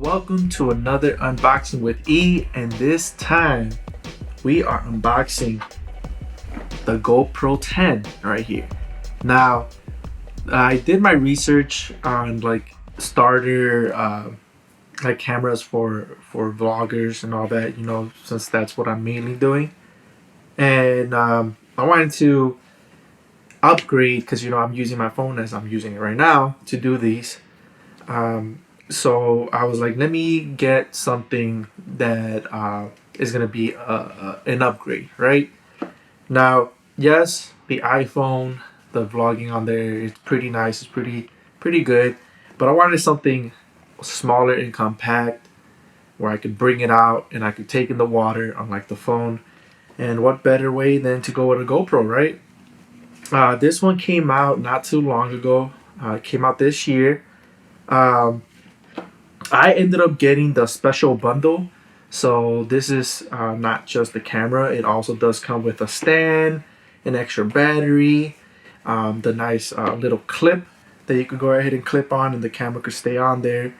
Welcome to another unboxing with E, and this time we are unboxing the GoPro 10 right here. Now, I did my research on like starter like cameras for vloggers and all that, since that's what I'm mainly doing. And I wanted to upgrade because I'm using my phone as I'm using it right now to do these. So I was like, let me get something that is gonna be an upgrade, right? Now, yes, the iPhone, the vlogging on there is pretty nice. It's pretty good, but I wanted something smaller and compact where I could bring it out and I could take in the water, unlike the phone. And what better way than to go with a GoPro, right? This one came out not too long ago. It came out this year. Um, I ended up getting the special bundle. So this is not just the camera. It also does come with a stand, an extra battery, the nice little clip that you could go ahead and clip on and the camera could stay on there.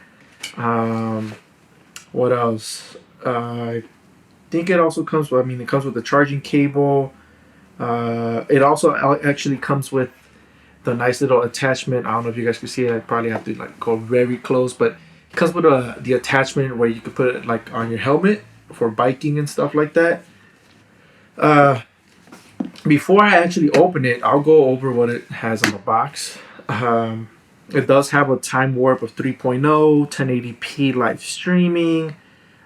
Um, what else? I think it also comes with, it comes with the charging cable. It also actually comes with the nice little attachment. I don't know if you guys can see it. I probably have to like go very close, but it comes with the attachment where you can put it like on your helmet for biking and stuff like that. Uh, Before I actually open it, I'll go over what it has on the box. It does have a time warp of 3.0, 1080p live streaming,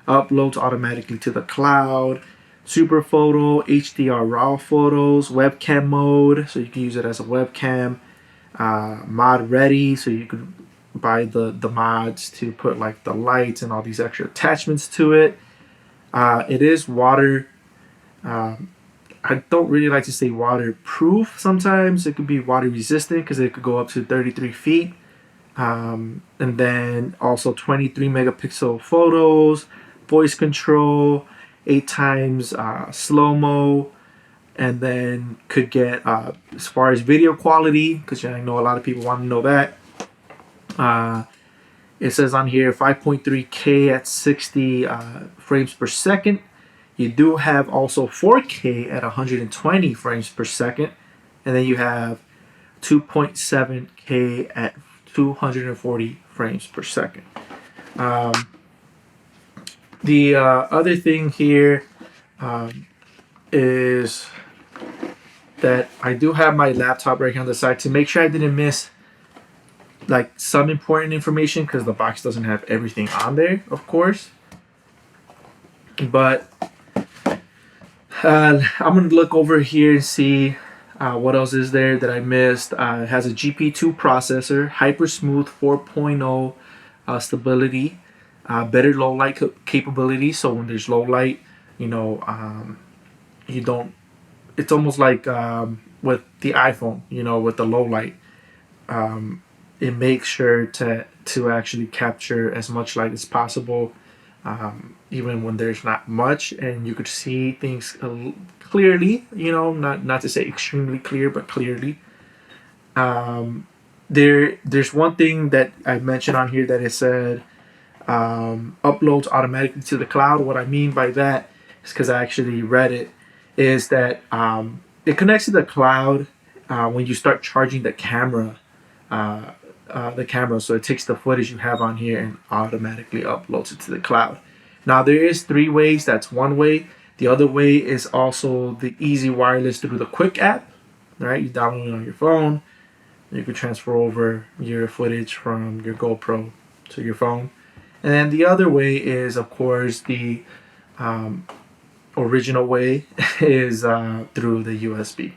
uploads automatically to the cloud, super photo, HDR raw photos, webcam mode, so you can use it as a webcam, mod ready, so you could buy the mods to put like the lights and all these extra attachments to it. It is water. I don't really like to say waterproof. Sometimes it could be water resistant because it could go up to 33 feet. And then also 23 megapixel photos, voice control, 8 times slow-mo, and then could get as far as video quality, because I know a lot of people want to know that. It says on here 5.3K at 60 frames per second. You do have also 4K at 120 frames per second, and then you have 2.7K at 240 frames per second. The other thing here is that I do have my laptop right here on the side to make sure I didn't miss like some important information, because the box doesn't have everything on there, of course. But I'm gonna look over here and see what else is there that I missed. It has a GP2 processor, hyper smooth 4.0 stability, better low light capability. So when there's low light, you don't. It's almost like with the iPhone, with the low light, it makes sure to actually capture as much light as possible, even when there's not much, and you could see things clearly. Not to say extremely clear, but clearly. There's one thing that I mentioned on here that it said uploads automatically to the cloud. What I mean by that is, because I actually read it, is that it connects to the cloud when you start charging the camera. So it takes the footage you have on here and automatically uploads it to the cloud. Now there is 3 ways. That's one way. The other way is also the easy wireless through the Quick app. Right, you download it on your phone. You can transfer over your footage from your GoPro to your phone. And then the other way is, of course, the original way is through the USB.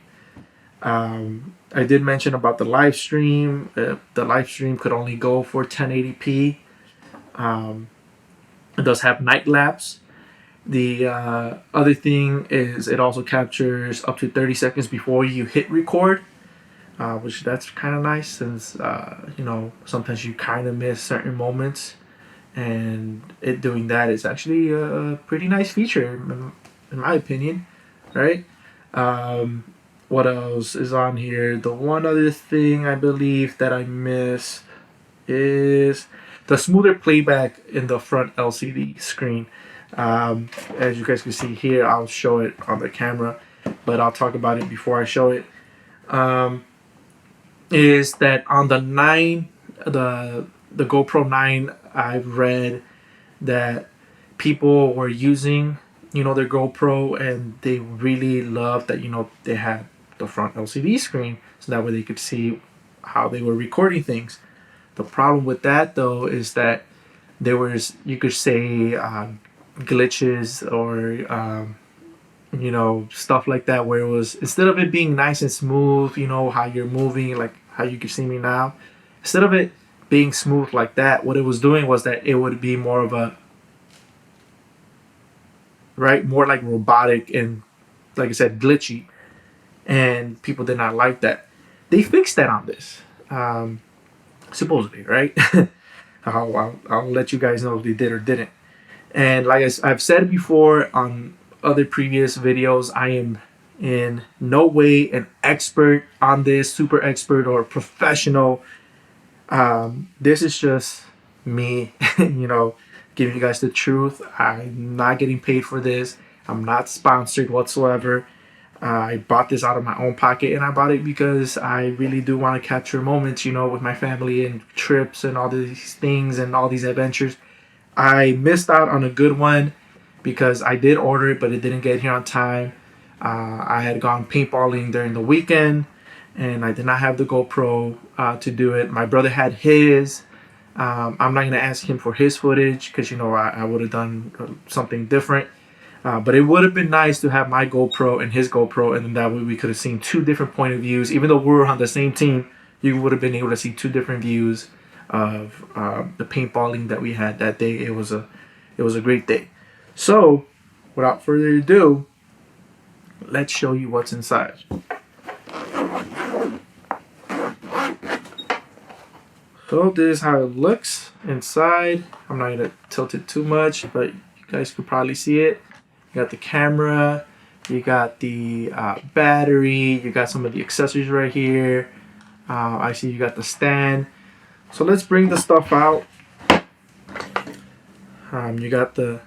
I did mention about the live stream. The live stream could only go for 1080p. It does have night lapse. The other thing is it also captures up to 30 seconds before you hit record, which that's kind of nice, since sometimes you kind of miss certain moments, and it doing that is actually a pretty nice feature in my opinion, right? What else is on here? The one other thing I believe that I missed is the smoother playback in the front LCD screen. As you guys can see here, I'll show it on the camera, but I'll talk about it before I show it. Is that on the 9, the GoPro 9, I've read that people were using, their GoPro, and they really loved that, they had the front LCD screen, so that way they could see how they were recording things. The problem with that, though, is that there was, you could say, glitches or stuff like that, where it was, instead of it being nice and smooth, how you're moving, like how you can see me now, instead of it being smooth like that, what it was doing was that it would be more of a, right, more like robotic and, like I said, glitchy, and people did not like that. They fixed that on this, supposedly, right? I'll let you guys know if they did or didn't. And like I've said before on other previous videos, I am in no way an expert on this, super expert or professional. This is just me, giving you guys the truth. I'm not getting paid for this. I'm not sponsored whatsoever. I bought this out of my own pocket, and I bought it because I really do want to capture moments, with my family and trips and all these things and all these adventures. I missed out on a good one because I did order it, but it didn't get here on time. I had gone paintballing during the weekend, and I did not have the GoPro to do it. My brother had his. I'm not going to ask him for his footage because, I would have done something different. But it would have been nice to have my GoPro and his GoPro, and then that way we could have seen two different point of views. Even though we were on the same team, you would have been able to see two different views of the paintballing that we had that day. It was a great day. So, without further ado, let's show you what's inside. So this is how it looks inside. I'm not gonna tilt it too much, but you guys could probably see it. You got the camera, you got the battery, you got some of the accessories right here. I see you got the stand. So let's bring the stuff out. You got the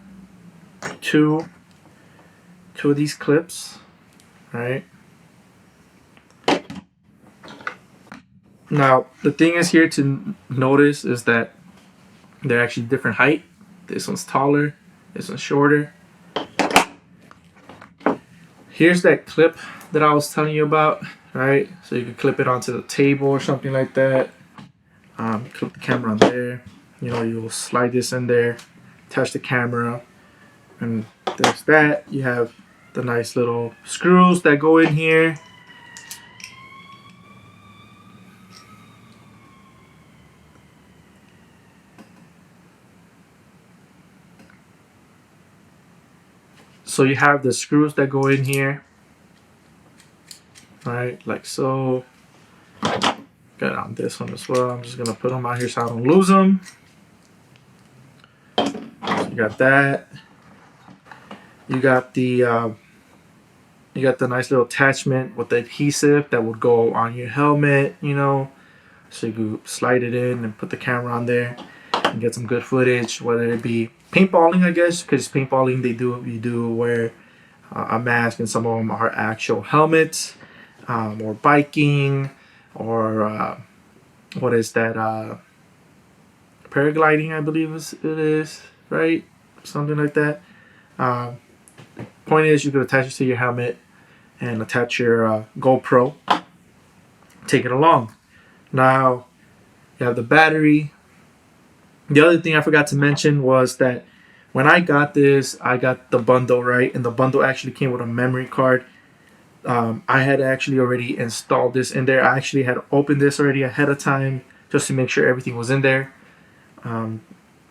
two of these clips, right? Now the thing is here to notice is that they're actually different height. This one's taller, this one's shorter. Here's that clip that I was telling you about, right? So you can clip it onto the table or something like that. Clip the camera on there. You'll slide this in there, attach the camera, and there's that. You have the nice little screws that go in here. So you have the screws that go in here, right, like so. Got it on this one as well. I'm just gonna put them out here so I don't lose them. So you got that. You got the nice little attachment with the adhesive that would go on your helmet, so you can slide it in and put the camera on there and get some good footage, whether it be paintballing, I guess, because paintballing you do wear a mask, and some of them are actual helmets, or biking, or what is that, paragliding, I believe it is, right? Something like that. Point is, you could attach it to your helmet and attach your GoPro, take it along. Now you have the battery. The other thing I forgot to mention was that when I got this, I got the bundle, right? And the bundle actually came with a memory card. I had actually already installed this in there. I actually had opened this already ahead of time just to make sure everything was in there.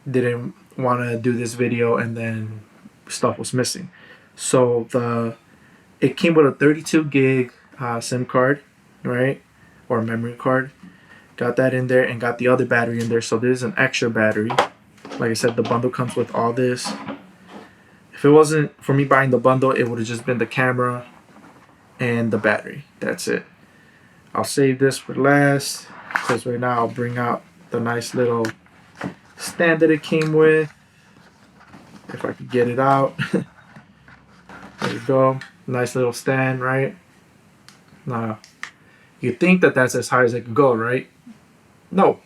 Didn't want to do this video and then stuff was missing. So it came with a 32 gig SIM card, right? Or memory card. Got that in there and got the other battery in there. So there's an extra battery. Like I said, the bundle comes with all this. If it wasn't for me buying the bundle, it would have just been the camera and the battery. That's it. I'll save this for last because right now I'll bring out the nice little stand that it came with. If I could get it out. There you go. Nice little stand, right? Now, you think that that's as high as it can go, right? No.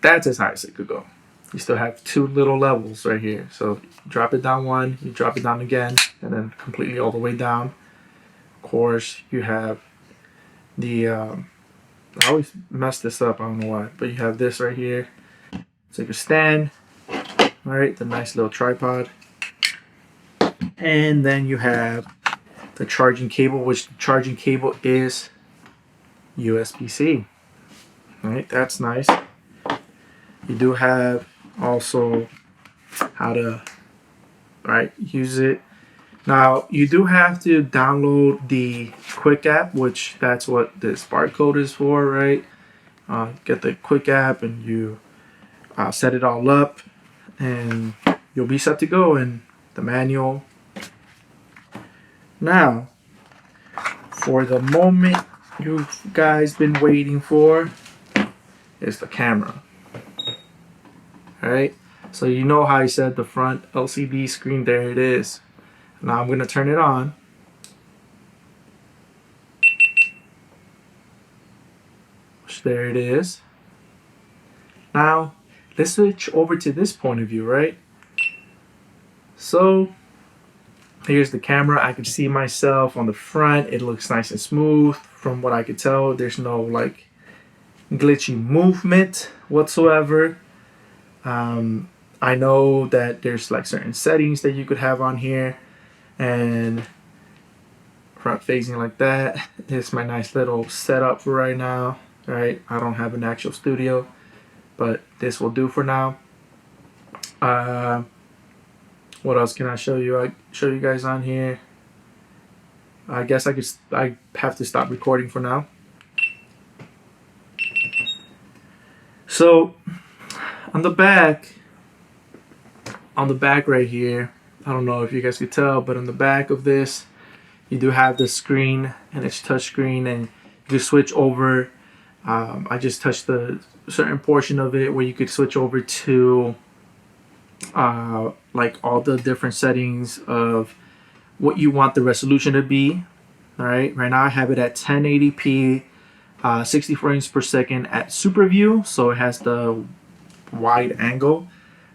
That's as high as it could go. You still have two little levels right here. So you drop it down one, you drop it down again, and then completely all the way down. Of course, you have the, I always mess this up, I don't know why, but you have this right here. It's like a stand, all right, the nice little tripod. And then you have the charging cable, which the charging cable is USB-C. All right, that's nice. You do have also how to use it. Now you do have to download the Quick app, which that's what this barcode is for, right? Get the Quick app and you set it all up, and you'll be set to go in the manual. Now, for the moment you guys been waiting for is the camera. Alright, so you know how I said the front LCD screen, there it is. Now I'm going to turn it on. There it is. Now, let's switch over to this point of view, right? So, here's the camera. I can see myself on the front. It looks nice and smooth. From what I could tell, there's no like glitchy movement whatsoever. I know that there's like certain settings that you could have on here, and front facing like that. This is my nice little setup for right now. Right, I don't have an actual studio, but this will do for now. What else can I show you? I show you guys on here. I guess I have to stop recording for now. So on the back right here, I don't know if you guys could tell, but on the back of this, you do have the screen, and it's touch screen, and you switch over. I just touched the certain portion of it where you could switch over to like all the different settings of what you want the resolution to be. All right, right now I have it at 1080p, 60 frames per second at super view, so it has the wide angle.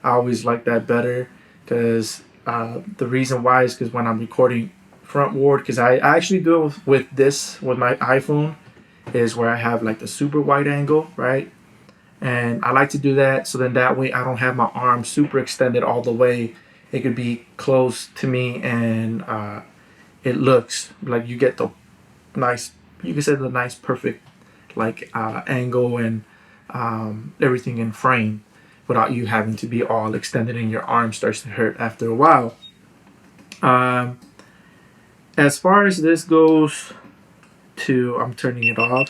I always like that better, because the reason why is because when I'm recording frontward, because I actually do it with my iPhone, is where I have like the super wide angle, right? And I like to do that so then that way I don't have my arm super extended all the way. It could be close to me, and it looks like you get the nice, you can say the nice perfect like angle and everything in frame without you having to be all extended and your arm starts to hurt after a while. As far as this goes to, I'm turning it off.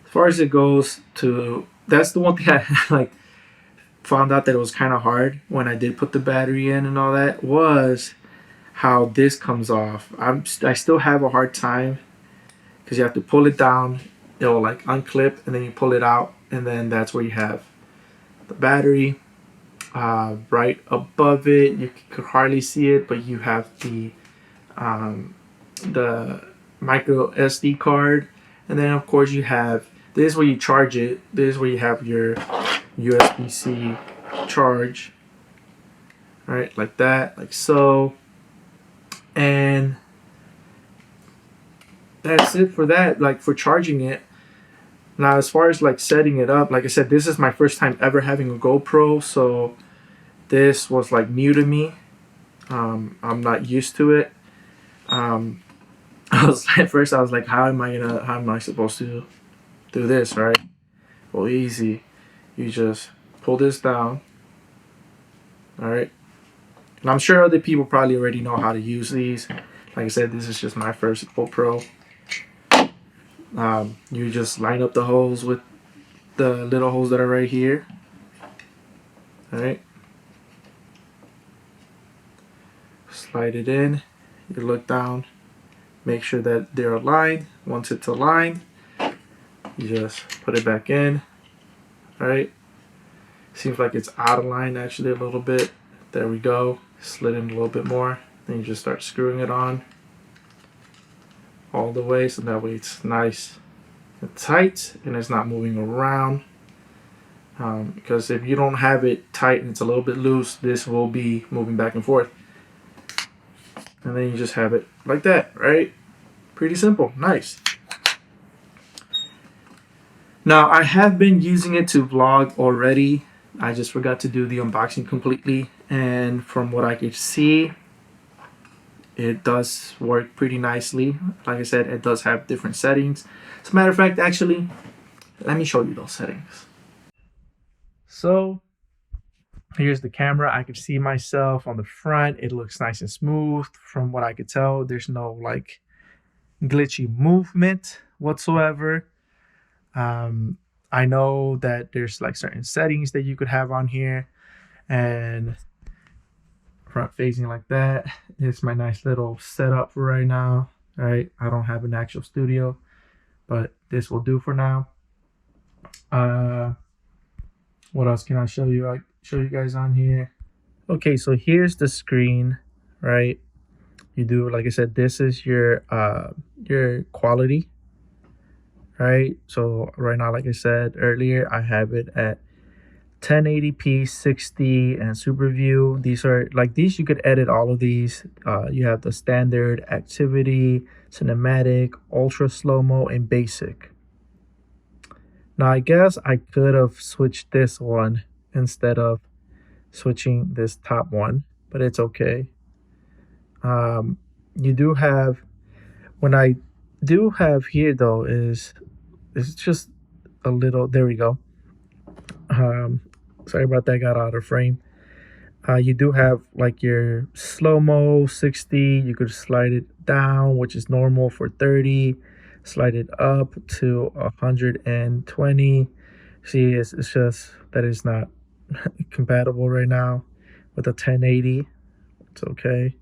As far as it goes to, that's the one thing I like found out that it was kind of hard when I did put the battery in and all that, was how this comes off. I still have a hard time, because you have to pull it down, it'll like unclip, and then you pull it out, and then that's where you have the battery. Right above it, you could hardly see it, but you have the micro SD card, and then of course you have, this is where you charge it. This is where you have your USB-C charge, right, like that, like so. And that's it for that, like for charging it. Now as far as like setting it up, like I said, this is my first time ever having a GoPro, so this was like new to me. I'm not used to it. At first I was like, how am I supposed to do this, right? Well, easy. You just pull this down, all right? And I'm sure other people probably already know how to use these. Like I said, this is just my first GoPro. You just line up the holes with the little holes that are right here, all right? Slide it in. You look down, make sure that they're aligned. Once it's aligned, you just put it back in. right? Seems like it's out of line actually a little bit. There we go. Slid in a little bit more. Then you just start screwing it on all the way so that way it's nice and tight and it's not moving around. Because if you don't have it tight and it's a little bit loose, this will be moving back and forth. And then you just have it like that, right? Pretty simple, nice. Now I have been using it to vlog already. I just forgot to do the unboxing completely, and from what I could see, it does work pretty nicely. Like I said, it does have different settings. As a matter of fact, actually, let me show you those settings. So here's the camera. I could see myself on the front. It looks nice and smooth. From what I could tell, there's no like glitchy movement whatsoever. I know that there's like certain settings that you could have on here, and front facing like that. It's my nice little setup for right now. Right, I don't have an actual studio, but this will do for now. What else can I show you? I show you guys on here. Okay, so here's the screen, right? You do, like I said, this is your quality, right? So right now, like I said earlier, I have it at 1080p, 60, and super view. These are like these, you could edit all of these. You have the standard, activity, cinematic, ultra slow-mo, and basic. Now I guess I could have switched this one instead of switching this top one, but it's okay. You do have, when I do have here though, is it's just a little, there we go. Sorry about that, got out of frame. You do have like your slow-mo 60. You could slide it down, which is normal, for 30. Slide it up to 120. See, it's just that it's not compatible right now with a 1080. It's okay.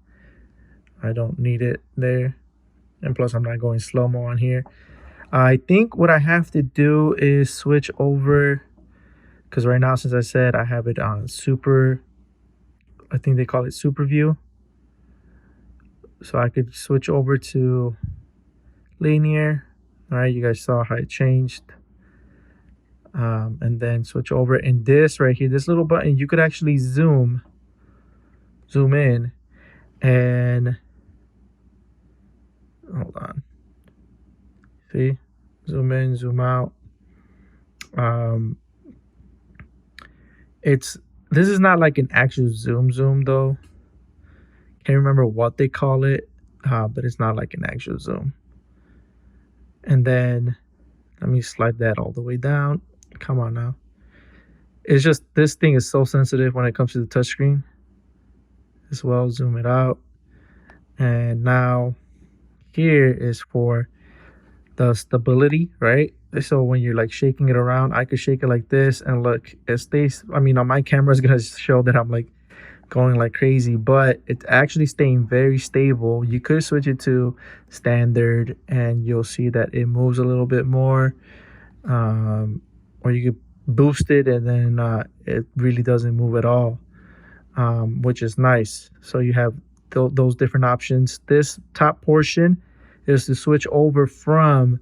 I don't need it there. And plus, I'm not going slow-mo on here. I think what I have to do is switch over, because right now, since I said I have it on super, I think they call it super view. So I could switch over to linear. All right, you guys saw how it changed. And then switch over, and this right here, this little button, you could actually zoom in, and hold on, see, zoom in, zoom out. This is not like an actual zoom though. Can't remember what they call it, but it's not like an actual zoom. And then let me slide that all the way down. Come on now. It's just, this thing is so sensitive when it comes to the touchscreen as well. Zoom it out. And now here is for the stability, right? So when you're like shaking it around, I could shake it like this, and look, it stays. I mean, on my camera is gonna show that I'm like going like crazy, but it's actually staying very stable. You could switch it to standard and you'll see that it moves a little bit more, or you could boost it and then it really doesn't move at all, which is nice. So you have those different options. This top portion is to switch over from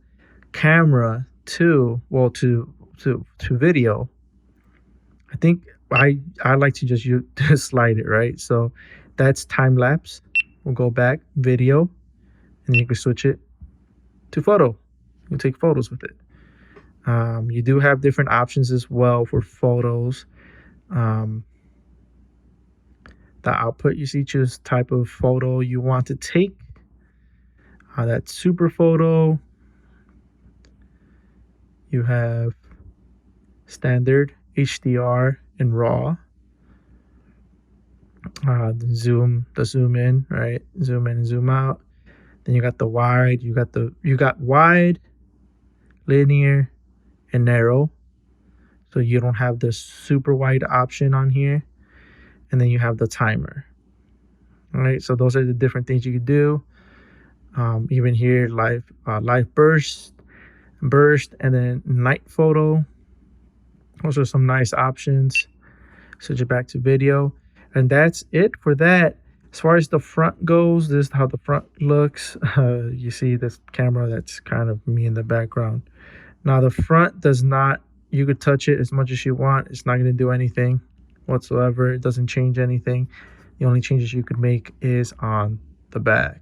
camera to, well, to video. I think I like to just slide it, right? So that's time lapse. We'll go back, video, and you can switch it to photo. You can take photos with it. You do have different options as well for photos. The output, you see, choose type of photo you want to take. That's super photo. You have standard, HDR, and raw. The zoom in, right? Zoom in and zoom out. Then you got the wide. You got wide, linear, and narrow. So you don't have the super wide option on here. And then you have the timer. All right. So those are the different things you could do. Even here, live burst, and then night photo. Those are some nice options. Switch it back to video, and that's it for that. As far as the front goes, this is how the front looks. You see this camera, that's kind of me in the background. Now the front does not, you could touch it as much as you want, it's not going to do anything whatsoever. It doesn't change anything. The only changes you could make is on the back,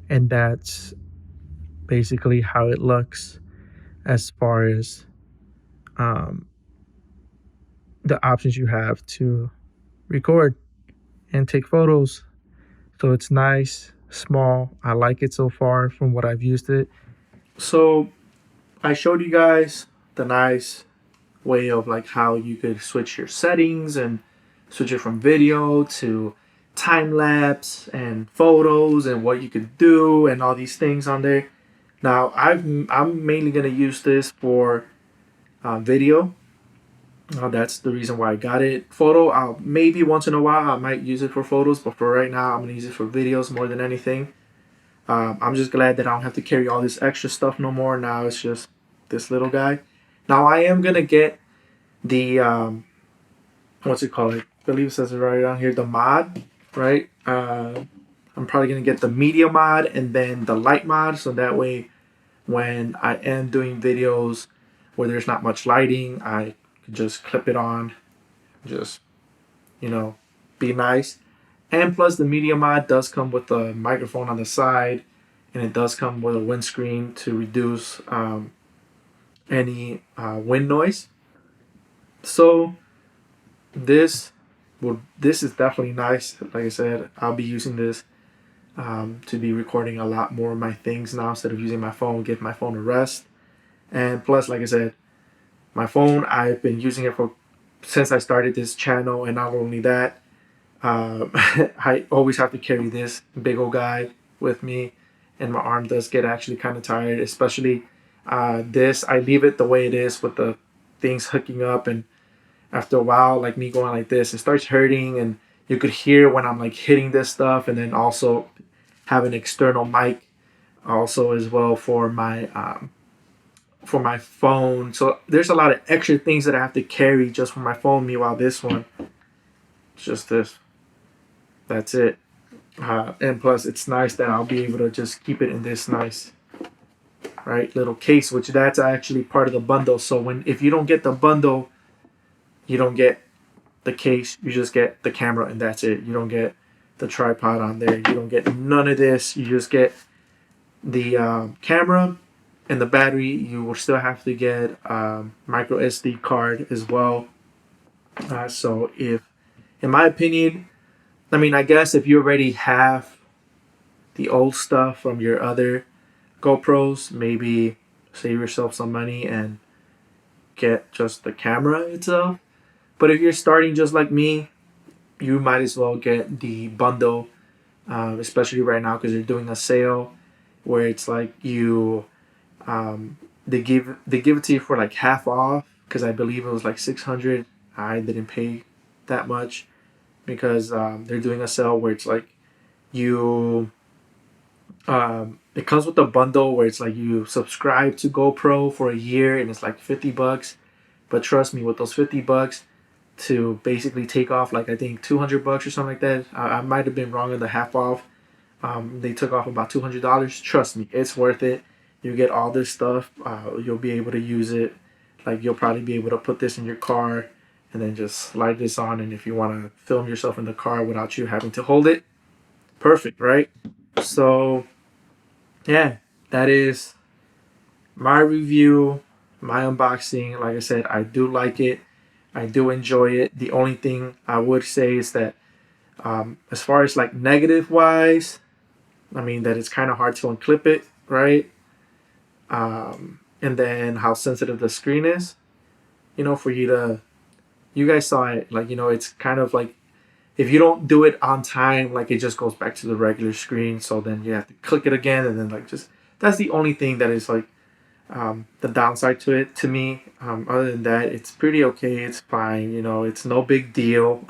and that's basically how it looks as far as the options you have to record and take photos. So it's nice, small. I like it so far from what I've used it. So I showed you guys the nice way of like how you could switch your settings and switch it from video to time lapse and photos and what you could do and all these things on there. Now I'm mainly gonna use this for video. That's the reason why I got it. Photo, maybe once in a while I might use it for photos, but for right now I'm gonna use it for videos more than anything. I'm just glad that I don't have to carry all this extra stuff no more. Now it's just this little guy. Now I am gonna get the what's it called? I believe it says it right on here, the mod, right? I'm probably gonna get the media mod and then the light mod, so that way when I am doing videos where there's not much lighting, I can just clip it on, just be nice. And plus, the media mod does come with a microphone on the side, and it does come with a windscreen to reduce any wind noise. So this is definitely nice. Like I said, I'll be using this to be recording a lot more of my things now instead of using my phone. Give my phone a rest. And plus, like I said, my phone, I've been using it for since I started this channel, and not only that, I always have to carry this big old guy with me, and my arm does get actually kind of tired, especially this. I leave it the way it is with the things hooking up, and after a while, like me going like this, it starts hurting, and you could hear when I'm like hitting this stuff, and then also have an external mic also as well for my phone. So there's a lot of extra things that I have to carry just for my phone. Meanwhile, this one, it's just this. That's it. And plus, it's nice that I'll be able to just keep it in this nice, right, little case, which that's actually part of the bundle. So if you don't get the bundle, you don't get the case. You just get the camera, and that's it. You don't get the tripod on there. You don't get none of this. You just get the camera and the battery. You will still have to get micro SD card as well. So in my opinion, I mean, I guess if you already have the old stuff from your other GoPros, maybe save yourself some money and get just the camera itself. But if you're starting just like me, you might as well get the bundle, especially right now because they're doing a sale where it's like they give it to you for like half off, because I believe it was like 600. I didn't pay that much because they're doing a sale where it's like you it comes with a bundle where it's like you subscribe to GoPro for a year and it's like $50. But trust me, with those $50 to basically take off like I think $200 or something like that. I might have been wrong on the half off. They took off about $200. Trust me, it's worth it. You get all this stuff. You'll be able to use it. Like you'll probably be able to put this in your car and then just slide this on. And if you want to film yourself in the car without you having to hold it, perfect, right? So yeah, that is my review, my unboxing. Like I said, I do like it. I do enjoy it. The only thing I would say is that as far as like negative wise, I mean that it's kind of hard to unclip it, right? And then how sensitive the screen is, for you guys saw it, like, it's kind of like if you don't do it on time, like it just goes back to the regular screen. So then you have to click it again, and then like just that's the only thing that is like the downside to it to me. Other than that, it's pretty okay. It's fine. It's no big deal.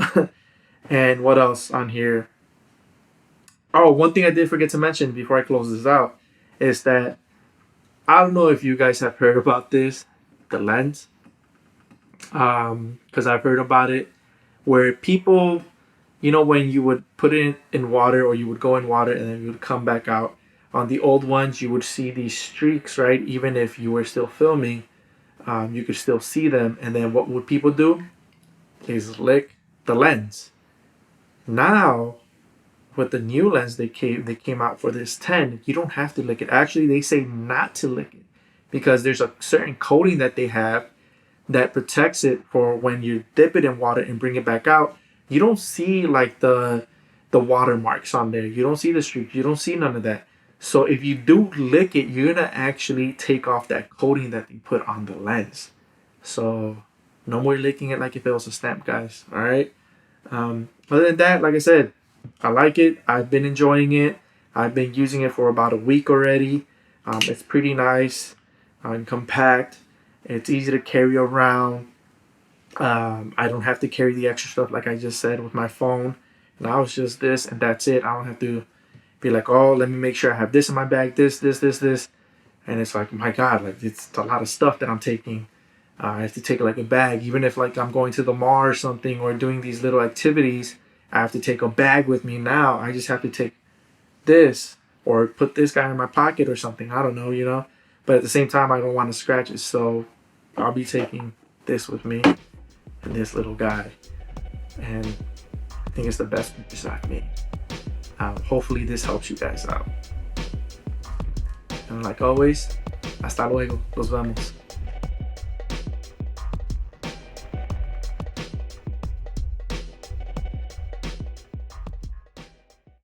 And what else on here? Oh, one thing I did forget to mention before I close this out is that I don't know if you guys have heard about this, the lens. because I've heard about it where people, when you would put it in water or you would go in water and then you would come back out. On the old ones, you would see these streaks, right? Even if you were still filming, you could still see them. And then what would people do is lick the lens. Now, with the new lens they came out for this 10, you don't have to lick it. Actually, they say not to lick it because there's a certain coating that they have that protects it for when you dip it in water and bring it back out. You don't see like the watermarks on there. You don't see the streaks. You don't see none of that. So if you do lick it, you're gonna actually take off that coating that they put on the lens. So no more licking it like if it was a stamp, guys. All right. Other than that, like I said, I like it. I've been enjoying it. I've been using it for about a week already. It's pretty nice and compact. It's easy to carry around. I don't have to carry the extra stuff like I just said with my phone. Now it's just this and that's it. I don't have to be like, oh, let me make sure I have this in my bag, this. And it's like, my God, like it's a lot of stuff that I'm taking. I have to take like a bag, even if like I'm going to the mall or something or doing these little activities. I have to take a bag with me now. I just have to take this or put this guy in my pocket or something. I don't know. But at the same time, I don't want to scratch it, so I'll be taking this with me and this little guy. And I think it's the best purchase I've made. Hopefully this helps you guys out. And like always, hasta luego. Nos vemos.